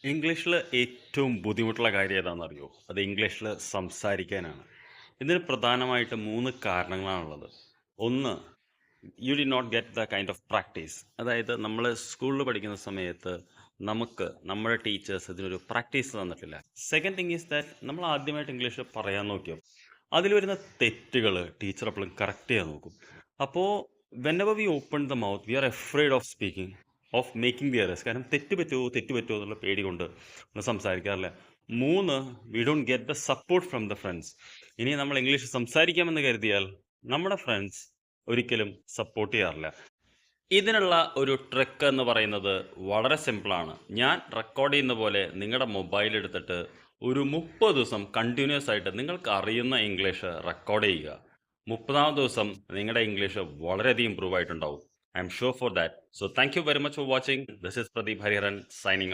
ഇംഗ്ലീഷിൽ ഏറ്റവും ബുദ്ധിമുട്ടുള്ള കാര്യം ഏതാണെന്നറിയോ? അത് ഇംഗ്ലീഷിൽ സംസാരിക്കാനാണ്. ഇതിന് പ്രധാനമായിട്ട് 3 കാരണങ്ങളാണുള്ളത്. ഒന്ന്, you did not get the kind of practice. അതായത് നമ്മൾ സ്കൂളിൽ പഠിക്കുന്ന സമയത്ത് നമുക്ക് നമ്മുടെ ടീച്ചേഴ്സ് ഇതിനൊരു പ്രാക്ടീസ് തന്നിട്ടില്ല. സെക്കൻഡ് തിങ് ഈസ് ദാറ്റ് നമ്മൾ ആദ്യമായിട്ട് ഇംഗ്ലീഷ് പറയാൻ നോക്കിയോ അതിൽ വരുന്ന തെറ്റുകൾ ടീച്ചർ എപ്പോഴും കറക്റ്റ് ചെയ്യാൻ നോക്കും. അപ്പോൾ whenever we open the mouth we are afraid of speaking, of making the errors. കാരണം തെറ്റ് പറ്റുമോ എന്നുള്ള പേടി കൊണ്ട് നമ്മൾ സംസാരിക്കാറില്ല. 3, we don't get the support from the friends. ഇനി നമ്മൾ ഇംഗ്ലീഷ് സംസാരിക്കാമെന്ന് കരുതിയാൽ നമ്മുടെ ഫ്രണ്ട്സ് ഒരിക്കലും സപ്പോർട്ട് ചെയ്യാറില്ല. ഇതിനുള്ള ഒരു ട്രിക്ക് എന്ന് പറയുന്നത് വളരെ സിമ്പിളാണ്. ഞാൻ റെക്കോർഡ് ചെയ്യുന്ന പോലെ നിങ്ങളുടെ മൊബൈൽ എടുത്തിട്ട് ഒരു 30 ദിവസം കണ്ടിന്യൂസ് ആയിട്ട് നിങ്ങൾക്ക് അറിയുന്ന ഇംഗ്ലീഷ് റെക്കോർഡ് ചെയ്യുക. 30ാം ദിവസം നിങ്ങളുടെ ഇംഗ്ലീഷ് വളരെയധികം ഇമ്പ്രൂവ് ആയിട്ടുണ്ടാവും. I am sure for that. So thank you very much for watching. This is Pradeep Hariharan signing off.